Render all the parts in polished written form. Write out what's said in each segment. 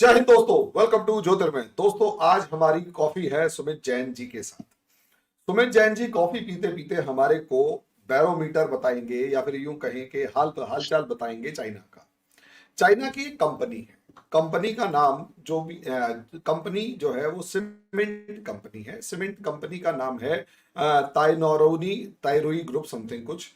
जय हिंद दोस्तों, welcome to ज्योतिर्मय। दोस्तों, आज हमारी कॉफी है सुमित जैन जी के साथ। सुमित जैन जी कॉफी पीते पीते हमारे को बैरोमीटर बताएंगे या फिर यूं कहें कि हालचाल बताएंगे चाइना का। चाइना की एक कंपनी है, कंपनी का नाम जो भी कंपनी जो है वो सीमेंट कंपनी है। सीमेंट कंपनी का नाम है ताइरोई ग्रुप समथिंग कुछ।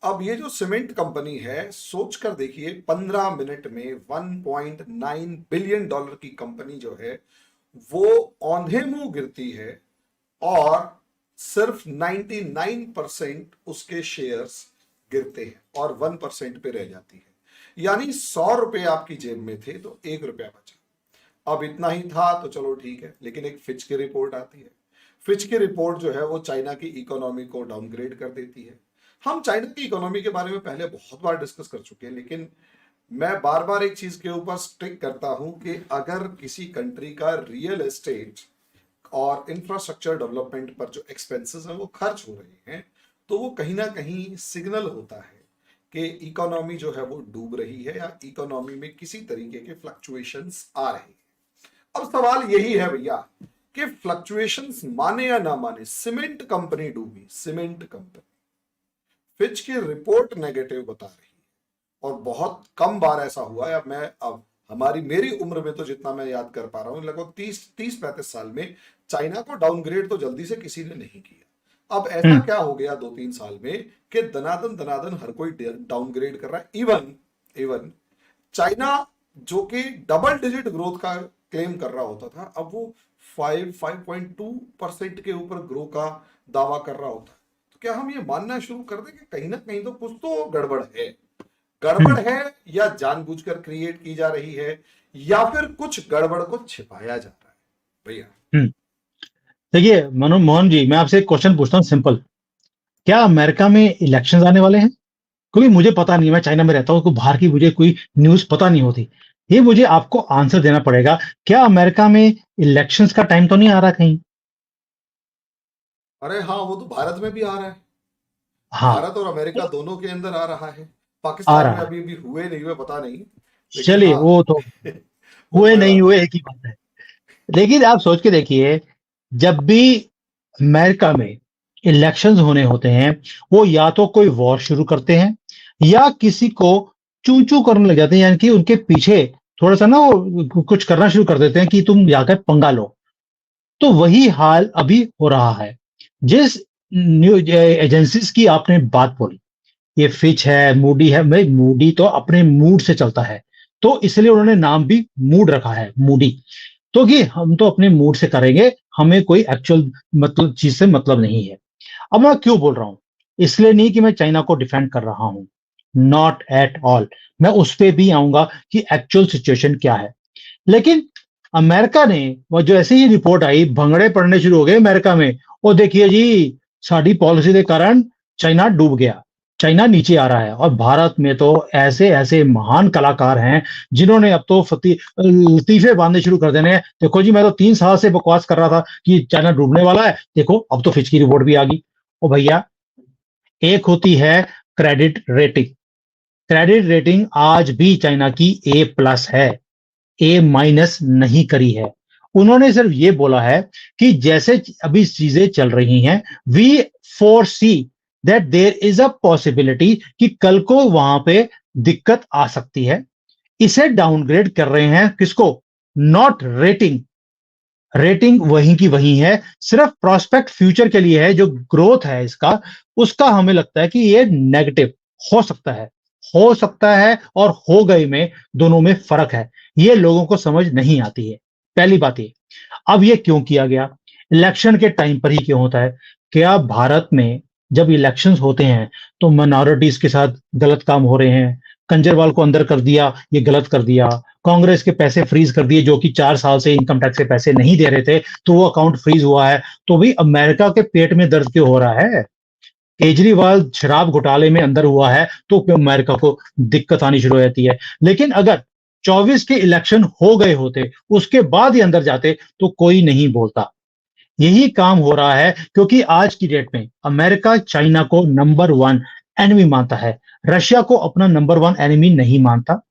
अब ये जो सीमेंट कंपनी है, सोच कर देखिए 15 मिनट में 1.9 बिलियन डॉलर की कंपनी जो है वो औंधे मुंह गिरती है और सिर्फ 99% उसके शेयर्स गिरते हैं और 1% पे रह जाती है। यानी 100 रुपए आपकी जेब में थे तो 1 रुपया बचा। अब इतना ही था तो चलो ठीक है, लेकिन एक फिच की रिपोर्ट आती है। फिच की रिपोर्ट जो है वो चाइना की इकोनॉमी को डाउनग्रेड कर देती है। हम चाइना की इकोनॉमी के बारे में पहले बहुत बार डिस्कस कर चुके हैं, लेकिन मैं बार बार एक चीज के ऊपर स्टिक करता हूं कि अगर किसी कंट्री का रियल एस्टेट और इंफ्रास्ट्रक्चर डेवलपमेंट पर जो एक्सपेंसेस हैं वो खर्च हो रहे हैं तो वो कहीं ना कहीं सिग्नल होता है कि इकोनॉमी जो है वो डूब रही है या इकोनॉमी में किसी तरीके के फ्लक्चुएशंस आ रहे हैं। अब सवाल यही है भैया कि फ्लक्चुएशंस माने या ना माने, सीमेंट कंपनी डूबी, सीमेंट कंपनी। फिच की रिपोर्ट नेगेटिव बता रही है और बहुत कम बार ऐसा हुआ है। अब मेरी उम्र में तो जितना मैं याद कर पा रहा हूं, लगभग 30-35 साल में चाइना को डाउनग्रेड तो जल्दी से किसी ने नहीं किया। अब ऐसा क्या हो गया 2-3 साल में कि दनादन हर कोई डाउनग्रेड कर रहा है। इवन चाइना जो कि डबल डिजिट ग्रोथ का क्लेम कर रहा होता था, अब वो 5.2% के ऊपर ग्रो का दावा कर रहा होता है। तो क्या हम ये मानना शुरू कर दें कि कहीं ना कहीं तो कुछ तो गड़बड़ है या जानबूझकर क्रिएट की जा रही है या फिर कुछ गड़बड़ को छिपाया जा रहा है भैया? देखिए मोहन जी, मैं आपसे एक क्वेश्चन पूछता हूँ सिंपल। क्या अमेरिका में इलेक्शंस आने वाले हैं? क्योंकि मुझे पता नहीं, मैं चाइना में रहता हूँ तो बाहर की मुझे कोई न्यूज पता नहीं होती। ये मुझे आपको आंसर देना पड़ेगा। क्या अमेरिका में इलेक्शंस का टाइम तो नहीं आ रहा कहीं? अरे हाँ, वो तो भारत में भी आ रहा है। हाँ, भारत और अमेरिका दोनों के अंदर आ रहा है। आ पाकिस्तान में रहा है। अभी भी हुए नहीं हुए पता नहीं, लेकिन चलिए, हाँ वो तो वो हुए मैं नहीं बात हुए एक ही बात है। लेकिन आप सोच के देखिए, जब भी अमेरिका में इलेक्शंस होने होते हैं, वो या तो कोई वॉर शुरू करते हैं या किसी को चू चू करने लग जाते हैं, यानी कि उनके पीछे थोड़ा सा ना वो कुछ करना शुरू कर देते हैं कि तुम जाकर पंगा लो। तो वही हाल अभी हो रहा है। जिस न्यूज एजेंसीज की आपने बात बोली, ये फिच है, मूडी है, भाई मूडी तो अपने मूड से चलता है, तो इसलिए उन्होंने नाम भी मूड रखा है, मूडी। तो कि हम तो अपने मूड से करेंगे, हमें कोई एक्चुअल मतलब चीज से मतलब नहीं है। अब मैं क्यों बोल रहा हूं? इसलिए नहीं कि मैं चाइना को डिफेंड कर रहा हूं, नॉट एट ऑल। मैं उस पर भी आऊंगा कि एक्चुअल सिचुएशन क्या है। लेकिन अमेरिका ने, वो जो ऐसे ही रिपोर्ट आई, भंगड़े पड़ने शुरू हो गए अमेरिका में। और देखिए जी, साड़ी पॉलिसी के कारण चाइना डूब गया, चाइना नीचे आ रहा है। और भारत में तो ऐसे ऐसे महान कलाकार हैं जिन्होंने अब तो लतीफे बांधने शुरू कर देने हैं। देखो जी, मैं तो 3 साल से बकवास कर रहा था कि चाइना डूबने वाला है, देखो अब तो फिच की रिपोर्ट भी आ गई। ओ भैया, एक होती है क्रेडिट रेटिंग। क्रेडिट रेटिंग आज भी चाइना की A+ है, A- नहीं करी है। उन्होंने सिर्फ ये बोला है कि जैसे अभी चीजें चल रही हैं, we foresee that there is a possibility कि कल को वहां पे दिक्कत आ सकती है। इसे डाउनग्रेड कर रहे हैं, किसको? Not rating. रेटिंग वहीं की वहीं है, सिर्फ प्रोस्पेक्ट फ्यूचर के लिए है। जो ग्रोथ है इसका, उसका हमें लगता है कि ये नेगेटिव हो सकता है। हो सकता है और हो गई में दोनों में फर्क है, ये लोगों को समझ नहीं आती है। पहली बात ये। अब ये क्यों किया गया? इलेक्शन के टाइम पर ही क्यों होता है? क्या भारत में जब इलेक्शंस होते हैं तो माइनॉरिटीज के साथ गलत काम हो रहे हैं? कंजरवाल को अंदर कर दिया, ये गलत कर दिया। कांग्रेस के पैसे फ्रीज कर दिए, जो कि 4 साल से इनकम टैक्स के पैसे नहीं दे रहे थे, तो वो अकाउंट फ्रीज हुआ है। तो भी अमेरिका के पेट में दर्द क्यों हो रहा है? केजरीवाल शराब घोटाले में अंदर हुआ है तो अमेरिका को दिक्कत आनी शुरू हो जाती है। लेकिन अगर 24 के इलेक्शन हो गए होते, उसके बाद ही अंदर जाते, तो कोई नहीं बोलता। यही काम हो रहा है क्योंकि आज की डेट में अमेरिका चाइना को नंबर 1 एनिमी मानता है, रशिया को अपना नंबर 1 एनिमी नहीं मानता।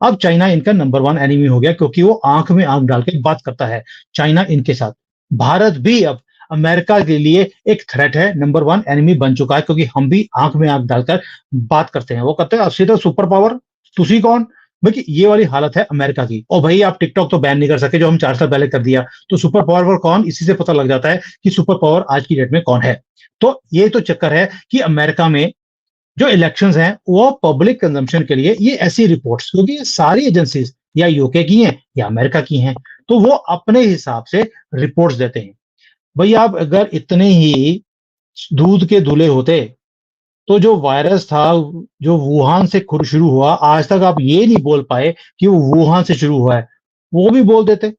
अब चाइना इनका नंबर 1 एनिमी हो गया, क्योंकि वो आंख में आंख डाल के बात करता है चाइना इनके साथ। भारत भी अब अमेरिका के लिए एक थ्रेट है, नंबर 1 एनिमी बन चुका है, क्योंकि हम भी आंख में आंख डालकर बात करते हैं। वो कहते हैं असली तो सुपर पावर तुसी कौन। भाई ये वाली हालत है अमेरिका की। और भाई आप टिकटॉक तो बैन नहीं कर सके, जो हम 4 साल पहले कर दिया। तो सुपर पावर कौन, इसी से पता लग जाता है कि सुपर पावर आज की डेट में कौन है। तो ये तो चक्कर है कि अमेरिका में जो इलेक्शंस हैं वो पब्लिक कंजम्पशन के लिए, ये ऐसी रिपोर्ट्स, क्योंकि ये सारी एजेंसीज या यूके की हैं या अमेरिका की हैं, तो वो अपने हिसाब से रिपोर्ट्स देते हैं। भाई आप अगर इतने ही दूध के दूल्हे होते, तो जो वायरस था, जो वुहान से खुद शुरू हुआ, आज तक आप ये नहीं बोल पाए कि वो वुहान से शुरू हुआ है, वो भी बोल देते।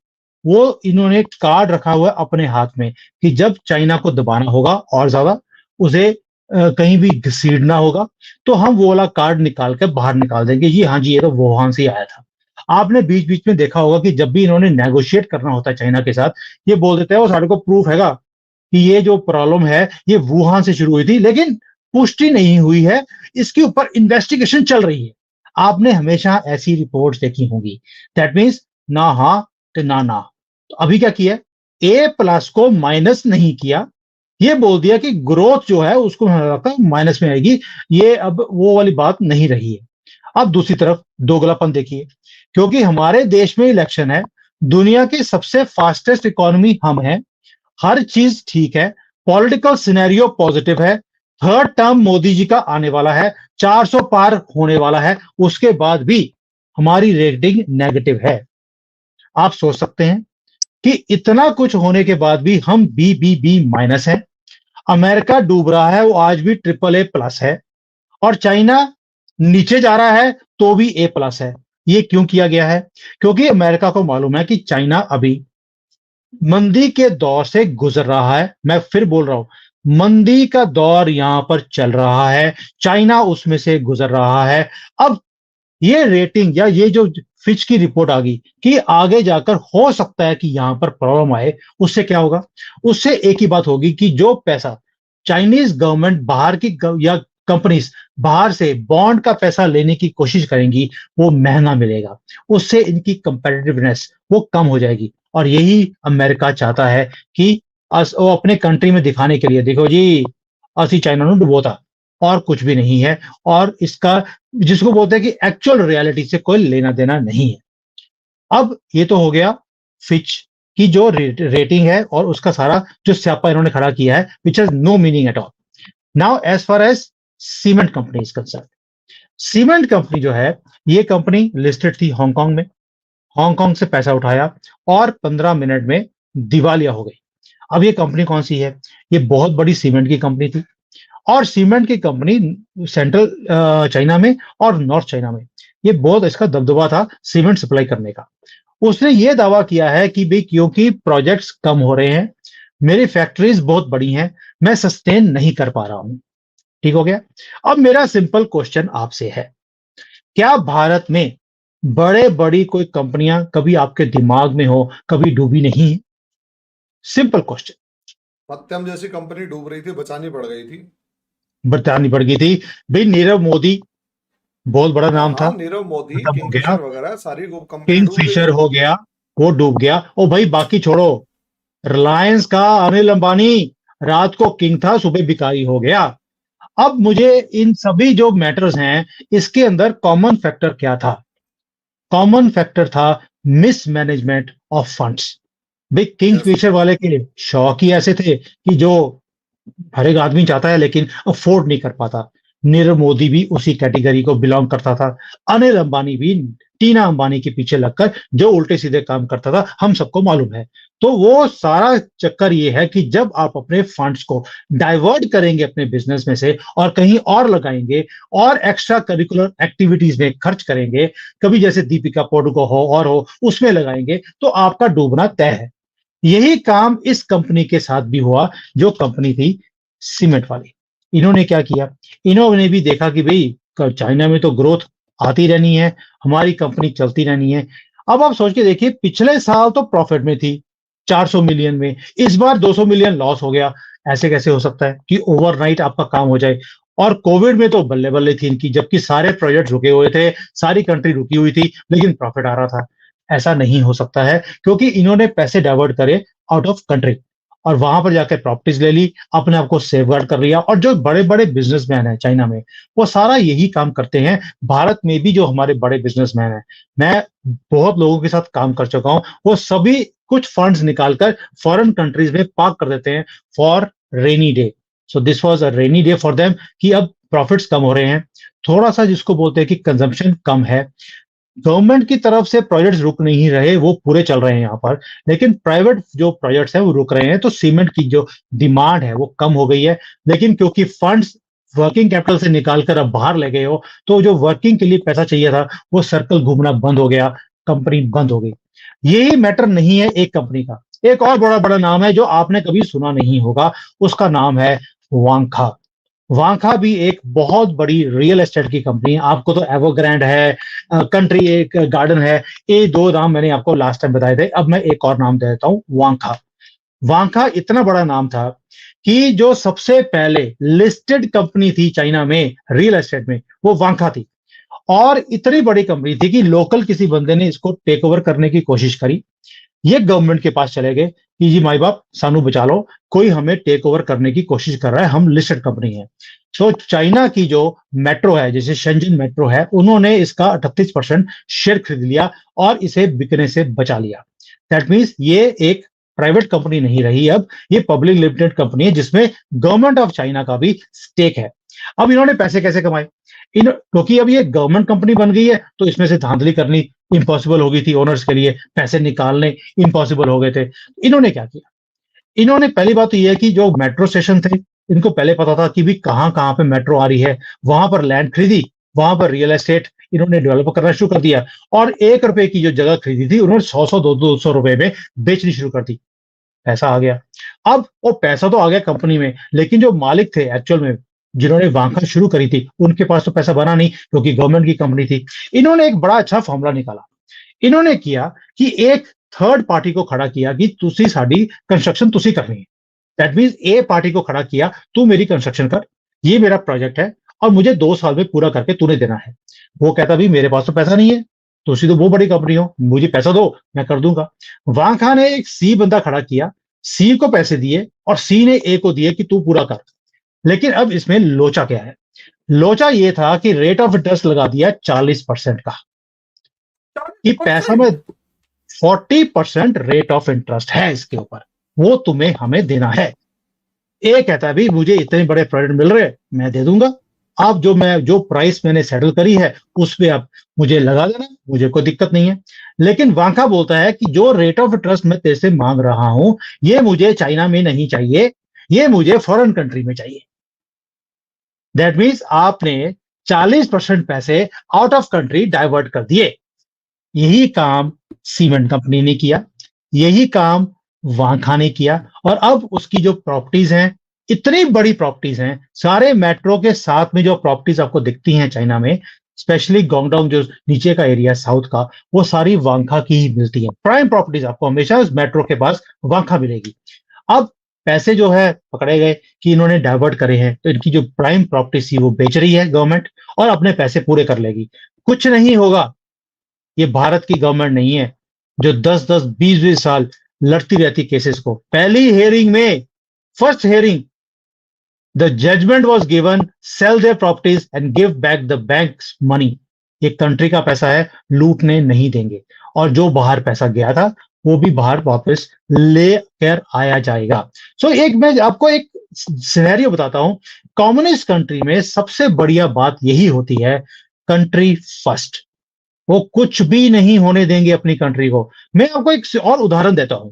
वो इन्होंने कार्ड रखा हुआ है अपने हाथ में कि जब चाइना को दबाना होगा और ज्यादा, उसे कहीं भी घसीटना होगा, तो हम वो वाला कार्ड निकाल के बाहर निकाल देंगे, जी हाँ जी ये तो वुहान से ही आया था। आपने बीच बीच में देखा होगा कि जब भी इन्होंने नेगोशिएट करना होता है चाइना के साथ, ये बोल देते हैं वो सारे को प्रूफ हैगा कि ये जो प्रॉब्लम है ये वुहान से शुरू हुई थी, लेकिन पुष्टि नहीं हुई है, इसके ऊपर इन्वेस्टिगेशन चल रही है। आपने हमेशा ऐसी रिपोर्ट्स देखी होंगी। दैट मीन्स ना हाँ तो ना ना। तो अभी क्या किया, ए प्लस को माइनस नहीं किया, ये बोल दिया कि ग्रोथ जो है उसको हमें लगता है माइनस में आएगी। ये अब वो वाली बात नहीं रही है। अब दूसरी तरफ दोगलापन देखिए, क्योंकि हमारे देश में इलेक्शन है, दुनिया की सबसे फास्टेस्ट इकोनॉमी हम है, हर चीज ठीक है, पॉलिटिकल सिनेरियो पॉजिटिव है, थर्ड टर्म मोदी जी का आने वाला है, 400 पार होने वाला है, उसके बाद भी हमारी रेटिंग नेगेटिव है। आप सोच सकते हैं कि इतना कुछ होने के बाद भी हम बी माइनस है। अमेरिका डूब रहा है, वो आज भी AAA+ है, और चाइना नीचे जा रहा है तो भी A+ है। ये क्यों किया गया है? क्योंकि अमेरिका को मालूम है कि चाइना अभी मंदी के दौर से गुजर रहा है। मैं फिर बोल रहा हूं, मंदी का दौर यहां पर चल रहा है, चाइना उसमें से गुजर रहा है। अब ये रेटिंग या ये जो फिच की रिपोर्ट आ गई कि आगे जाकर हो सकता है कि यहां पर प्रॉब्लम आए, उससे क्या होगा? उससे एक ही बात होगी कि जो पैसा चाइनीज गवर्नमेंट बाहर की या कंपनीज बाहर से बॉन्ड का पैसा लेने की कोशिश करेंगी, वो महंगा मिलेगा, उससे इनकी कंपेटिटिवनेस वो कम हो जाएगी। और यही अमेरिका चाहता है कि वो अपने कंट्री में दिखाने के लिए, देखो जी असि चाइना नु डुबोता, और कुछ भी नहीं है। और इसका जिसको बोलते हैं कि एक्चुअल रियलिटी से कोई लेना देना नहीं है। अब ये तो हो गया फिच की जो रेटिंग है और उसका सारा जो स्यापा इन्होंने खड़ा किया है, which has no meaning at all. Now as far as cement company is concern, cement company जो है, ये कंपनी लिस्टेड थी हांगकांग में, हांगकांग से पैसा उठाया और 15 मिनट में दिवालिया हो गई। अब ये कंपनी कौन सी है? ये बहुत बड़ी सीमेंट की कंपनी थी, और सीमेंट की कंपनी सेंट्रल चाइना में और नॉर्थ चाइना में, ये बहुत इसका दबदबा था सीमेंट सप्लाई करने का। उसने ये दावा किया है कि भाई क्योंकि प्रोजेक्ट्स कम हो रहे हैं, मेरी फैक्ट्रीज बहुत बड़ी हैं, मैं सस्टेन नहीं कर पा रहा हूं। ठीक हो गया। अब मेरा सिंपल क्वेश्चन आपसे है, क्या भारत में बड़े बड़ी कोई कंपनियां कभी आपके दिमाग में हो, कभी डूबी नहीं? Simple question. सत्यम जैसी कंपनी डूब रही थी, बचानी पड़ गई थी। बतानी पड़ गई थी। भाई नीरव मोदी बहुत बड़ा हाँ नाम था, हाँ, नीरव मोदी, खत्म हो गया। किंगफिशर वगैरह सारी कंपनी किंग डूब गई। फिशर हो गया, वो डूब गया। ओ भाई बाकी छोड़ो, रिलायंस का अनिल अंबानी रात को किंग था, सुबह भिखारी हो गया। अब मुझे इन सभी जो मैटर्स हैं, इसके अंदर कॉमन फैक्टर क्या था? कॉमन फैक्टर था मिसमैनेजमेंट ऑफ फंड्स। भाई किंग यस। फिशर वाले के शौक ही ऐसे थे कि जो हर एक आदमी चाहता है लेकिन अफोर्ड नहीं कर पाता। नीरव मोदी भी उसी कैटेगरी को बिलोंग करता था। अनिल अंबानी भी टीना अंबानी के पीछे लगकर जो उल्टे सीधे काम करता था, हम सबको मालूम है। तो वो सारा चक्कर ये है कि जब आप अपने फंड्स को डाइवर्ट करेंगे अपने बिजनेस में से और कहीं और लगाएंगे और एक्स्ट्रा करिकुलर एक्टिविटीज में खर्च करेंगे, कभी जैसे दीपिका पादुकोण हो और हो उसमें लगाएंगे, तो आपका डूबना तय है। यही काम इस कंपनी के साथ भी हुआ, जो कंपनी थी सीमेंट वाली। इन्होंने क्या किया? इन्होंने भी देखा कि भाई चाइना में तो ग्रोथ आती रहनी है, हमारी कंपनी चलती रहनी है। अब आप सोच के देखिए, पिछले साल तो प्रॉफिट में थी 400 मिलियन में, इस बार 200 मिलियन लॉस हो गया। ऐसे कैसे हो सकता है कि ओवरनाइट आपका काम हो जाए? और कोविड में तो बल्ले बल्ले थी इनकी, जबकि सारे प्रोजेक्ट रुके हुए थे, सारी कंट्री रुकी हुई थी, लेकिन प्रॉफिट आ रहा था। ऐसा नहीं हो सकता है, क्योंकि इन्होंने पैसे डाइवर्ट करे आउट ऑफ कंट्री और वहां पर जाकर प्रॉपर्टीज ले ली, अपने आप को सेफगार्ड कर लिया। और जो बड़े बड़े बिजनेसमैन हैं चाइना में, वो सारा यही काम करते हैं। भारत में भी जो हमारे बड़े बिजनेसमैन हैं, मैं बहुत लोगों के साथ काम कर चुका हूं, वो सभी कुछ फंड्स निकालकर फॉरेन कंट्रीज में पार्क कर देते हैं for rainy day. So this was a rainy day for them, कि अब प्रॉफिट्स कम हो रहे हैं, थोड़ा सा जिसको बोलते हैं कि कंजम्पशन कम है। गवर्नमेंट की तरफ से प्रोजेक्ट्स रुक नहीं रहे, वो पूरे चल रहे हैं यहाँ पर, लेकिन प्राइवेट जो प्रोजेक्ट्स हैं वो रुक रहे हैं। तो सीमेंट की जो डिमांड है वो कम हो गई है, लेकिन क्योंकि फंड्स वर्किंग कैपिटल से निकालकर अब बाहर ले गए हो, तो जो वर्किंग के लिए पैसा चाहिए था वो सर्कल घूमना बंद हो गया, कंपनी बंद हो गई। यही मैटर नहीं है एक कंपनी का। एक और बड़ा बड़ा नाम है जो आपने कभी सुना नहीं होगा, उसका नाम है वांखा। वांखा भी एक बहुत बड़ी रियल एस्टेट की कंपनी है। आपको तो एवरग्रैंड है, कंट्री एक गार्डन है, ये दो नाम मैंने आपको लास्ट टाइम बताए थे। अब मैं एक और नाम दे देता हूं, वांखा। वांखा इतना बड़ा नाम था कि जो सबसे पहले लिस्टेड कंपनी थी चाइना में रियल एस्टेट में, वो वांखा थी। और इतनी बड़ी कंपनी थी कि लोकल किसी बंदे ने इसको टेक ओवर करने की कोशिश करी। ये गवर्नमेंट के पास चले गए कि जी माई बाप सानू बचा लो, कोई हमें टेक ओवर करने की कोशिश कर रहा है, हम लिस्टेड कंपनी है। तो चाइना की जो मेट्रो है, जैसे शेंजन मेट्रो है, उन्होंने इसका 38% शेयर खरीद लिया और इसे बिकने से बचा लिया। दैट मीन्स ये एक प्राइवेट कंपनी नहीं रही, अब ये पब्लिक लिमिटेड कंपनी है जिसमें गवर्नमेंट ऑफ चाइना का भी स्टेक है। अब इन्होंने पैसे कैसे कमाए? इन क्योंकि अब ये गवर्नमेंट कंपनी बन गई है, तो इसमें से धांधली करनी इम्पॉसिबल हो गई थी, ओनर्स के लिए पैसे निकालने इम्पॉसिबल हो गए थे। इन्होंने क्या किया? इन्होंने पहली बात तो ये है कि जो मेट्रो स्टेशन थे, इनको पहले पता था कि भी कहाँ कहाँ पे मेट्रो आ रही है, वहां पर लैंड खरीदी, वहां पर रियल एस्टेट इन्होंने डेवलप करना शुरू कर दिया। और 1 रुपए की जो जगह खरीदी थी, उन्होंने 100 200 रुपए में बेचनी शुरू कर दी। पैसा आ गया। अब वो पैसा तो आ गया कंपनी में, लेकिन जो मालिक थे एक्चुअल में, जिन्होंने वांखा शुरू करी थी, उनके पास तो पैसा बना नहीं, क्योंकि गवर्नमेंट की कंपनी थी। इन्होंने एक बड़ा अच्छा फॉर्मूला निकाला। इन्होंने किया कि एक थर्ड पार्टी को खड़ा किया कि तुसी साडी कंस्ट्रक्शन तुसी करनी है। दैट मीन्स ए पार्टी को खड़ा किया, तू मेरी कंस्ट्रक्शन कर, ये मेरा प्रोजेक्ट है और मुझे 2 साल में पूरा करके तूने देना है। वो कहता भी मेरे पास तो पैसा नहीं है, तुसी तो वो बड़ी कंपनी हो, मुझे पैसा दो, मैं कर दूंगा। वांखा ने एक सी बंदा खड़ा किया, सी को पैसे दिए और सी ने ए को दिए कि तू पूरा कर। लेकिन अब इसमें लोचा क्या है? लोचा ये था कि रेट ऑफ इंटरेस्ट लगा दिया 40% का, कि पैसा में 40% रेट ऑफ इंटरेस्ट है इसके ऊपर, वो तुम्हें हमें देना है। ए कहता है भी मुझे इतने बड़े प्रोजेक्ट मिल रहे, मैं दे दूंगा, आप जो प्राइस मैंने सेटल करी है उस पे आप मुझे लगा देना, मुझे कोई दिक्कत नहीं है। लेकिन वांका बोलता है कि जो रेट ऑफ इंटरेस्ट मैं तेरे से मांग रहा हूं, ये मुझे चाइना में नहीं चाहिए, ये मुझे फॉरेन कंट्री में चाहिए। दैट मीन्स आपने 40% पैसे आउट ऑफ कंट्री डाइवर्ट कर दिए। यही काम सीमेंट कंपनी ने किया, यही काम वांखा ने किया। और अब उसकी जो प्रॉपर्टीज हैं, इतनी बड़ी प्रॉपर्टीज हैं, सारे मेट्रो के साथ में जो प्रॉपर्टीज आपको दिखती हैं चाइना में, स्पेशली गोंगडोंग जो नीचे का एरिया साउथ का, वो सारी वांखा की ही मिलती है। प्राइम प्रॉपर्टीज आपको हमेशा उस मेट्रो के पास वांखा मिलेगी। अब पैसे जो है पकड़े गए कि इन्होंने डाइवर्ट करे हैं, तो इनकी जो प्राइम प्रॉपर्टी थी वो बेच रही है गवर्नमेंट और अपने पैसे पूरे कर लेगी। कुछ नहीं होगा, ये भारत की गवर्नमेंट नहीं है जो 10-10 20-20 साल लड़ती रहती केसेस को। पहली हियरिंग में, first hearing, the judgment was given, sell their properties and give back the banks money. ये कंट्री का पैसा है, लूटने नहीं देंगे। और जो बाहर पैसा गया था वो भी बाहर वापस लेकर आया जाएगा। सो एक मैं आपको एक सिनेरियो बताता हूं। कम्युनिस्ट कंट्री में सबसे बढ़िया बात यही होती है, कंट्री फर्स्ट। वो कुछ भी नहीं होने देंगे अपनी कंट्री को। मैं आपको एक और उदाहरण देता हूं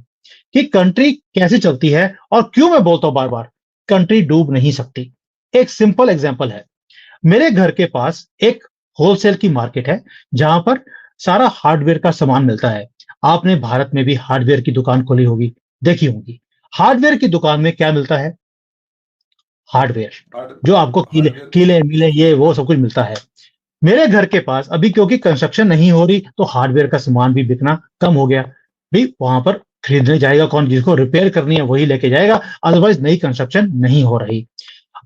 कि कंट्री कैसे चलती है और क्यों मैं बोलता हूं बार बार कंट्री डूब नहीं सकती। एक सिंपल एग्जांपल है, मेरे घर के पास एक होलसेल की मार्केट है जहां पर सारा हार्डवेयर का सामान मिलता है। आपने भारत में भी हार्डवेयर की दुकान खोली होगी, देखी होगी। हार्डवेयर की दुकान में क्या मिलता है? हार्डवेयर, जो आपको कीले हार्डवेयर कीले मिले ये वो सब कुछ मिलता है। मेरे घर के पास अभी क्योंकि कंस्ट्रक्शन नहीं हो रही, तो हार्डवेयर का सामान भी बिकना कम हो गया। भी वहां पर खरीदने जाएगा कौन? जिसको रिपेयर करनी है वही लेके जाएगा, अदरवाइज नई कंस्ट्रक्शन नहीं हो रही।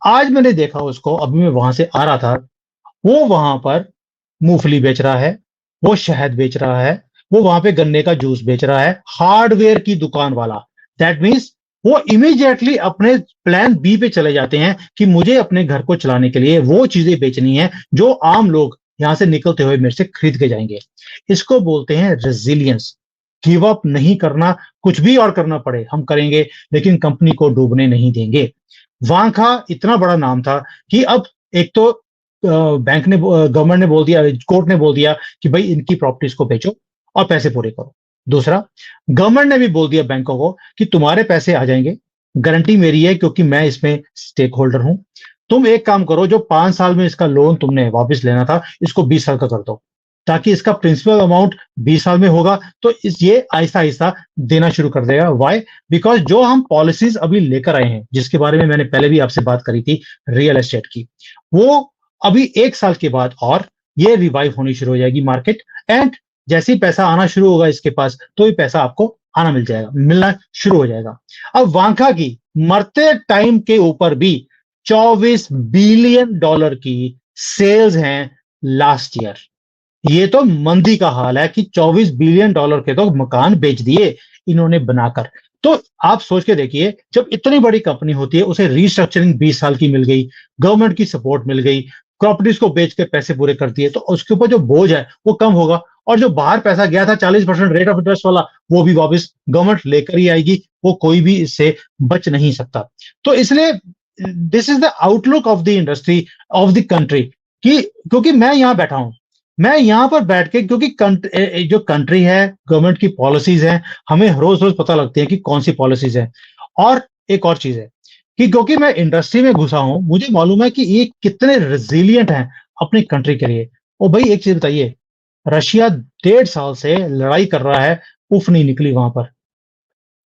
आज मैंने देखा उसको, अभी मैं वहां से आ रहा था, वो वहां पर मूंगफली बेच रहा है, वो शहद बेच रहा है, वो वहां पे गन्ने का जूस बेच रहा है, हार्डवेयर की दुकान वाला। दैट मीन्स वो इमीडिएटली अपने प्लान बी पे चले जाते हैं कि मुझे अपने घर को चलाने के लिए वो चीजें बेचनी है जो आम लोग यहां से निकलते हुए मेरे से खरीद के जाएंगे। इसको बोलते हैं रेजिलियंस। गिव अप नहीं करना, कुछ भी और करना पड़े हम करेंगे, लेकिन कंपनी को डूबने नहीं देंगे। वांखा इतना बड़ा नाम था कि अब एक तो बैंक ने, गवर्नमेंट ने बोल दिया, कोर्ट ने बोल दिया कि भाई इनकी प्रॉपर्टीज को बेचो और पैसे पूरे करो। दूसरा, गवर्नमेंट ने भी बोल दिया बैंकों को कि तुम्हारे पैसे आ जाएंगे, गारंटी मेरी है क्योंकि मैं इसमें स्टेक होल्डर हूं। तुम एक काम करो, जो 5 साल में इसका लोन तुमने वापस लेना था, इसको 20 साल का कर दो, ताकि इसका प्रिंसिपल अमाउंट 20 साल में होगा तो ये आहिस्ता आहिस्ता देना शुरू कर देगा। वाई? बिकॉज जो हम पॉलिसीज अभी लेकर आए हैं, जिसके बारे में मैंने पहले भी आपसे बात करी थी, रियल एस्टेट की, वो अभी 1 साल के बाद और ये रिवाइव होनी शुरू हो जाएगी मार्केट। एंड जैसे ही पैसा आना शुरू होगा इसके पास, तो ये पैसा आपको आना मिलना शुरू हो जाएगा। अब वांखा की मरते टाइम के ऊपर भी 24 बिलियन डॉलर की सेल्स हैं लास्ट ईयर। ये तो मंदी का हाल है कि 24 बिलियन डॉलर के तो मकान बेच दिए इन्होंने बनाकर। तो आप सोच के देखिए, जब इतनी बड़ी कंपनी होती है, उसे रीस्ट्रक्चरिंग 20 साल की मिल गई, गवर्नमेंट की सपोर्ट मिल गई, प्रॉपर्टीज को बेच के पैसे पूरे कर दिए, तो उसके ऊपर जो बोझ है वो कम होगा। और जो बाहर पैसा गया था 40% रेट ऑफ इंटरेस्ट वाला, वो भी वापस गवर्नमेंट लेकर ही आएगी, वो कोई भी इससे बच नहीं सकता। तो इसलिए this is the outlook of the industry of the country. कि क्योंकि मैं यहां बैठा हूं, मैं यहां पर बैठ के, क्योंकि जो कंट्री है, गवर्नमेंट की पॉलिसीज हैं, हमें रोज रोज पता लगती है कि कौन सी पॉलिसीज है। और एक और चीज है कि क्योंकि मैं इंडस्ट्री में घुसा हूं, मुझे मालूम है कि ये कितने रेजिलियंट हैं अपनी कंट्री के लिए। और भाई एक चीज बताइए, रशिया 1.5 साल से लड़ाई कर रहा है, उफ नहीं निकली वहां पर।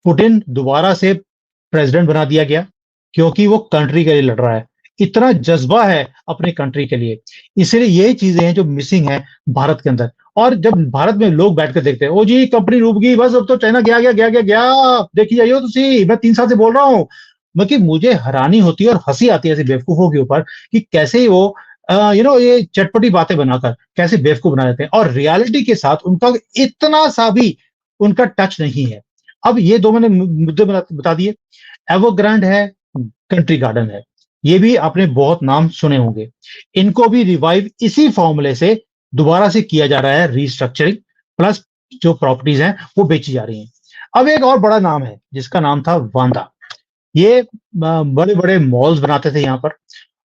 पुतिन दोबारा से प्रेसिडेंट बना दिया गया क्योंकि वो कंट्री के लिए लड़ रहा है, इतना जज्बा है अपनी कंट्री के लिए। इसलिए ये चीजें हैं जो मिसिंग है भारत के अंदर। और जब भारत में लोग बैठ कर देखते हैं, ओ जी कंपनी डूब गई, बस अब तो चाइना गया गया गया गया गया, देखी जाइयो तुसी, मैं 3 साल से बोल रहा हूँ। मतलब मुझे हैरानी होती है और हंसी आती है ऐसे बेवकूफों के ऊपर कि कैसे वो ये चटपटी बातें बनाकर कैसे बेवकूफ बना देते हैं, और रियलिटी के साथ उनका इतना सा भी उनका टच नहीं है। अब ये दो मैंने मुद्दे बता दिए। एवरग्रांड है, कंट्री गार्डन है, ये भी आपने बहुत नाम सुने होंगे। इनको भी रिवाइव इसी फॉर्मूले से दोबारा से किया जा रहा है, रीस्ट्रक्चरिंग प्लस जो प्रॉपर्टीज हैं वो बेची जा रही हैं। अब एक और बड़ा नाम है जिसका नाम था वांदा। ये बड़े बड़े मॉल्स बनाते थे यहाँ पर,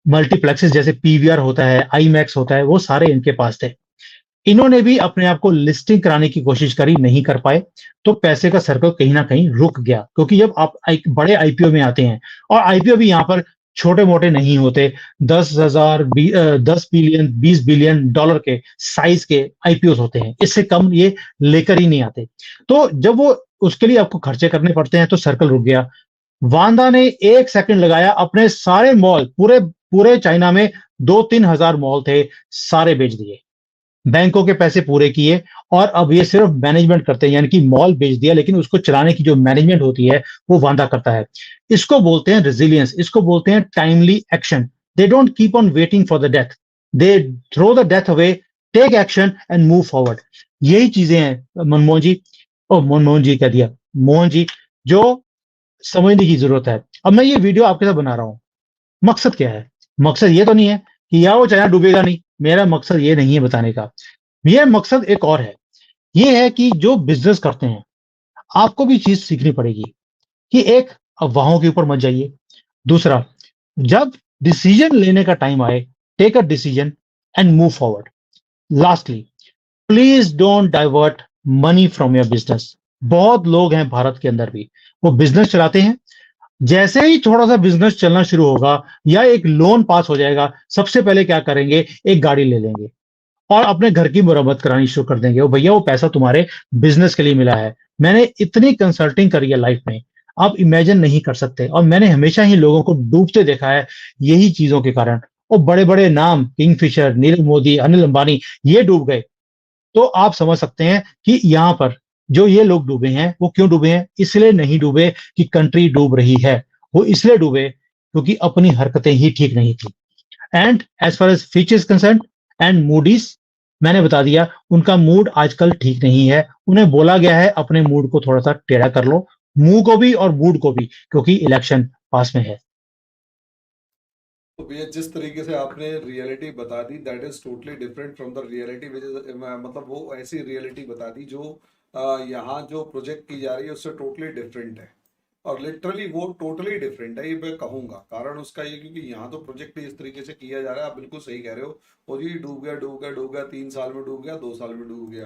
मल्टीप्लेक्सेस जैसे पीवीआर होता है, आई मैक्स होता है, वो सारे इनके पास थे। इन्होंने भी अपने आप को लिस्टिंग कराने की कोशिश करी, नहीं कर पाए, तो पैसे का सर्कल कहीं ना कहीं रुक गया। क्योंकि जब आप बड़े आईपीओ में आते हैं, और आईपीओ भी यहाँ पर छोटे मोटे नहीं होते, 10 बिलियन 20 बिलियन डॉलर के साइज के आईपीओ होते हैं, इससे कम ये लेकर ही नहीं आते। तो जब वो उसके लिए आपको खर्चे करने पड़ते हैं, तो सर्कल रुक गया। वांदा ने 1 सेकंड लगाया, अपने सारे मॉल, पूरे पूरे चाइना में 2-3 हजार मॉल थे, सारे बेच दिए, बैंकों के पैसे पूरे किए, और अब ये सिर्फ मैनेजमेंट करते हैं, यानी कि मॉल बेच दिया, लेकिन उसको चलाने की जो मैनेजमेंट होती है वो वांदा करता है। इसको बोलते हैं रेजिलियंस, इसको बोलते हैं timely action. They don't keep on waiting for the death, they throw the death away, take action and move forward. यही चीजें हैं मनमोहन जी, ओ मनमोहन जी कह दिया, मोहन जी, जो समझने की जरूरत है। अब मैं ये वीडियो आपके साथ बना रहा हूं, मकसद क्या है? मकसद ये तो नहीं है कि या वो चाइना डूबेगा नहीं, मेरा मकसद ये नहीं है बताने का। यह मकसद एक और है, ये है कि जो बिजनेस करते हैं, आपको भी चीज सीखनी पड़ेगी कि एक, अफवाहों के ऊपर मत जाइए। दूसरा, जब डिसीजन लेने का टाइम आए, take a decision and move forward. Lastly, please don't divert money from your business. बहुत लोग हैं भारत के अंदर भी, वो बिजनेस चलाते हैं, जैसे ही थोड़ा सा बिजनेस चलना शुरू होगा या एक लोन पास हो जाएगा, सबसे पहले क्या करेंगे, एक गाड़ी ले लेंगे और अपने घर की मुरम्मत करानी शुरू कर देंगे। वो भैया वो पैसा तुम्हारे बिजनेस के लिए मिला है। मैंने इतनी कंसल्टिंग करी है लाइफ में, आप इमेजिन नहीं कर सकते। और मैंने हमेशा ही लोगों को डूबते देखा है यही चीजों के कारण। और बड़े बड़े नाम, किंगफिशर, नीरव मोदी, अनिल अंबानी, ये डूब गए। तो आप समझ सकते हैं कि यहां पर जो ये लोग डूबे हैं, वो क्यों डूबे हैं? इसलिए नहीं डूबे कि कंट्री डूब रही है, वो इसलिए डूबे क्योंकि अपनी हरकतें ही ठीक नहीं थी। And as far as Fitch is concern and Moody's, मैंने बता दिया उनका मूड आजकल ठीक नहीं है। उन्हें बोला गया है अपने मूड को थोड़ा सा टेढ़ा कर लो, मुंह को भी और मूड को भी, क्योंकि इलेक्शन पास में है। तो भैया जिस तरीके से आपने रियलिटी बता दी, that is totally different from the reality which is, मतलब वो ऐसी रियलिटी बता दी जो यहाँ जो प्रोजेक्ट की जा रही है उससे टोटली डिफरेंट है। और लिटरली वो टोटली डिफरेंट है, ये मैं कहूंगा। कारण उसका ये क्योंकि यहाँ तो प्रोजेक्ट इस तरीके से किया जा रहा है, आप बिल्कुल सही कह रहे हो। और ये डूब गया डूब गया डूब गया, 3 साल में डूब गया, 2 साल में डूब गया,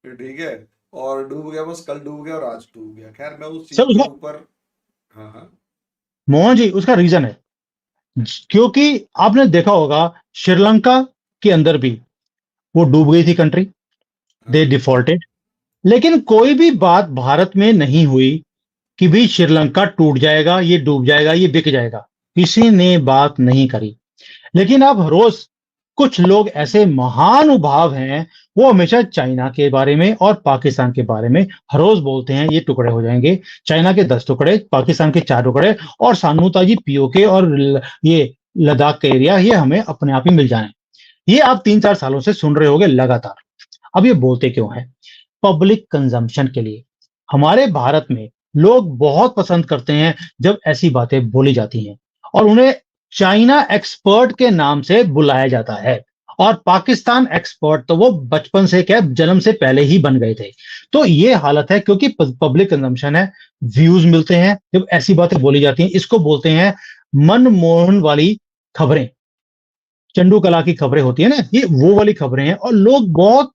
ठीक है। और डूब गया, बस कल डूब गया और आज डूब गया। खैर मैं उस सर चीज के उसका, ऊपर, हाँ हाँ मोहन जी, उसका रीजन है क्योंकि आपने देखा होगा श्रीलंका के अंदर भी वो डूब गई थी कंट्री, दे हाँ। डिफॉल्टेड। लेकिन कोई भी बात भारत में नहीं हुई कि भी श्रीलंका टूट जाएगा, ये डूब जाएगा, ये बिक जाएगा, किसी ने बात नहीं करी। लेकिन अब रोज कुछ लोग ऐसे महानुभाव हैं, वो हमेशा चाइना के बारे में और पाकिस्तान के बारे में हर रोज बोलते हैं ये टुकड़े हो जाएंगे, चाइना के 10 टुकड़े, पाकिस्तान के 4 टुकड़े, और सानूताजी पीओके और ये लद्दाख का एरिया ये हमें अपने आप ही मिल जाए। ये आप 3-4 सालों से सुन रहे होगे लगातार। अब ये बोलते क्यों है? पब्लिक कंजम्पशन के लिए। हमारे भारत में लोग बहुत पसंद करते हैं जब ऐसी बातें बोली जाती हैं, और उन्हें चाइना एक्सपर्ट के नाम से बुलाया जाता है। और पाकिस्तान एक्सपर्ट तो वो बचपन से, क्या जन्म से पहले ही बन गए थे। तो ये हालत है क्योंकि पब्लिक कंजम्पशन है, व्यूज मिलते हैं जब ऐसी बातें बोली जाती हैं। इसको बोलते हैं मनमोहन वाली खबरें, चंडू कला की खबरें होती है ना, ये वो वाली खबरें हैं, और लोग बहुत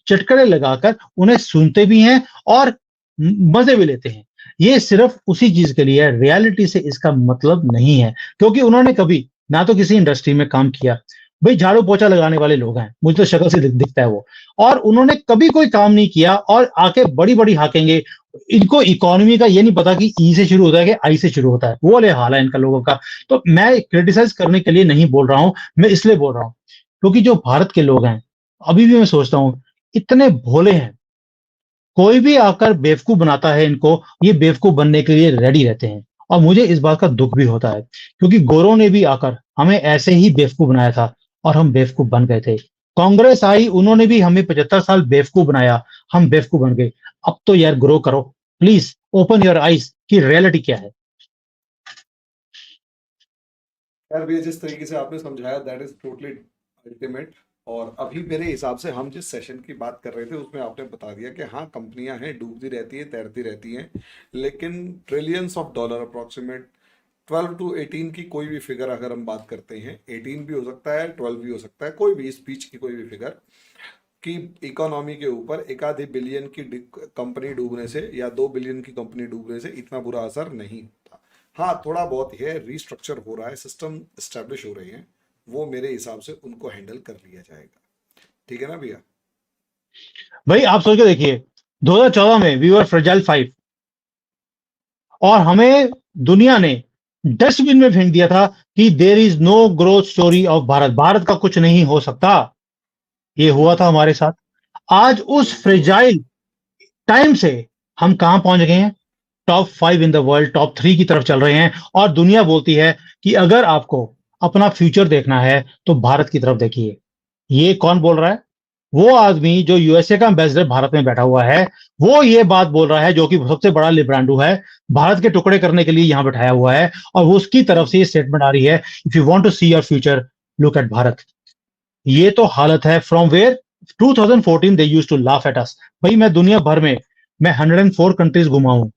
चटकरे लगाकर उन्हें सुनते भी हैं और मजे भी लेते हैं। ये सिर्फ उसी चीज के लिए है, रियलिटी से इसका मतलब नहीं है, क्योंकि उन्होंने कभी ना तो किसी इंडस्ट्री में काम किया। भाई झाड़ू पोछा लगाने वाले लोग हैं, मुझे तो शक्ल से दिखता है वो। और उन्होंने कभी कोई काम नहीं किया और आके बड़ी बड़ी हाकेंगे। इनको इकोनॉमी का ये नहीं पता कि ई से शुरू होता है कि आई से शुरू होता है, वो वाले हाल है इनका लोगों का। तो मैं क्रिटिसाइज करने के लिए नहीं बोल रहा हूं, मैं इसलिए बोल रहा हूं क्योंकि जो भारत के लोग हैं, अभी भी मैं सोचता हूं इतने भोले हैं। कोई भी आकर बेवकूफ बनाता है इनको, ये बेवकूफ बनने के लिए रेडी रहते हैं। और मुझे इस बात का दुख भी होता है क्योंकि गोरों ने भी आकर हमें ऐसे ही बेवकूफ बनाया था और हम बेवकूफ बन गए थे। कांग्रेस आई, उन्होंने भी हमें 75 साल बेवकूफ बनाया, हम बेवकूफ बन गए। अब तो यार ग्रो करो, प्लीज ओपन योर आईज कि रियलिटी क्या है। यार भैया जिस तरीके से आपने समझाया, दैट इज टोटली अल्टीमेट। और अभी मेरे हिसाब से हम जिस सेशन की बात कर रहे थे उसमें आपने बता दिया कि हाँ कंपनियां हैं, डूबती रहती हैं, तैरती रहती हैं, लेकिन trillions of dollar, approximate 12 to 18 की कोई भी फिगर अगर हम बात करते हैं, 18 भी हो सकता है, 12 भी हो सकता है, कोई भी इस बीच की कोई भी फिगर की इकोनॉमी के ऊपर एक आधे बिलियन की कंपनी डूबने से या 2 बिलियन की कंपनी डूबने से इतना बुरा असर नहीं होता। हाँ थोड़ा बहुत है, रीस्ट्रक्चर हो रहा है, सिस्टम एस्टेब्लिश हो रहे हैं, वो मेरे हिसाब से उनको हैंडल कर लिया जाएगा। ठीक है ना भैया? भाई आप सोच के देखिए, 2014 में वी वर फ्रेजाइल 5, और हमें दुनिया ने डस्टबिन में फेंक दिया था कि there is no growth story of Bharat, Bharat का कुछ नहीं हो सकता। ये हुआ था हमारे साथ। आज उस बिल्कुल। फ्रेजाइल टाइम से हम कहां पहुंच गए हैं? Top 5 in the world, top 3 की तरफ चल रहे हैं। और दुनिया बोलती है कि अगर आपको अपना फ्यूचर देखना है तो भारत की तरफ देखिए। ये कौन बोल रहा है? वो आदमी जो यूएसए का एम्बेसडर भारत में बैठा हुआ है, वो ये बात बोल रहा है, जो कि सबसे बड़ा लिब्रांडो है, भारत के टुकड़े करने के लिए यहां बैठाया हुआ है। और वो उसकी तरफ से ये स्टेटमेंट आ रही है, if you want to see your future, look at Bharat. ये तो हालत है from where 2014 they used to laugh at us. भाई मैं दुनिया भर में, मैं 104 कंट्रीज घुमा हूं,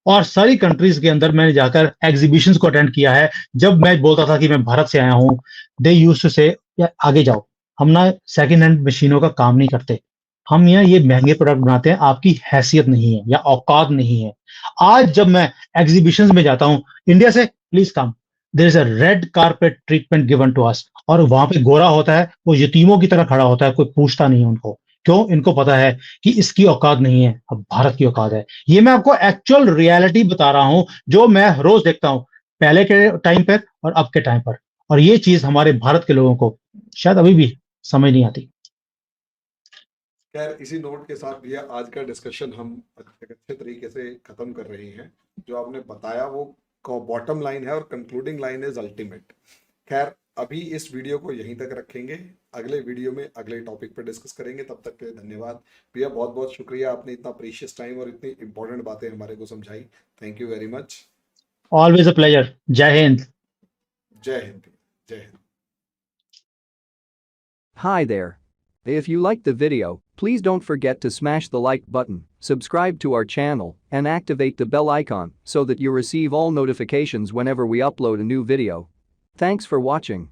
और सारी कंट्रीज के अंदर मैंने जाकर एग्जीबिशंस को अटेंड किया है। जब मैं बोलता था कि मैं भारत से आया हूं, दे यूज्ड टू से आगे जाओ, हम ना सेकंड हैंड मशीनों का काम नहीं करते, हम यहाँ ये महंगे प्रोडक्ट बनाते हैं, आपकी हैसियत नहीं है या औकात नहीं है। आज जब मैं एग्जीबिशंस में जाता हूं इंडिया से, please come, there is a red carpet treatment given to us. और वहां पे गोरा होता है, वो यतीमों की तरह खड़ा होता है, कोई पूछता नहीं है उनको। क्यों? इनको पता है कि इसकी औकात नहीं है, अब भारत की औकात है। ये मैं आपको एक्चुअल रियलिटी बता रहा हूं, जो मैं रोज देखता हूं, पहले के टाइम पर और अब के टाइम पर। और ये चीज हमारे भारत के लोगों को शायद अभी भी समझ नहीं आती। खैर इसी नोट के साथ भैया आज का डिस्कशन हम अच्छे अच्छे तरीके से खत्म कर रहे हैं। जो आपने बताया वो बॉटम लाइन है और कंक्लूडिंग लाइन इज अल्टीमेट। खैर अभी इस वीडियो को यहीं तक रखेंगे, अगले वीडियो में अगले टॉपिक पर डिस्कस करेंगे। तब तक के लिए धन्यवाद भैया, बहुत बहुत शुक्रिया, आपने इतना प्रीशियस टाइम और इतनी इंपॉर्टेंट बातें हमारे को समझाई। Thank you very much. Always a pleasure. जय हिंद। जय हिंद। जय Hind. Hi there. If you liked the video, please don't forget to smash the like button, subscribe to our channel, and activate the bell icon so that you receive all notifications whenever we upload a new video. Thanks for watching.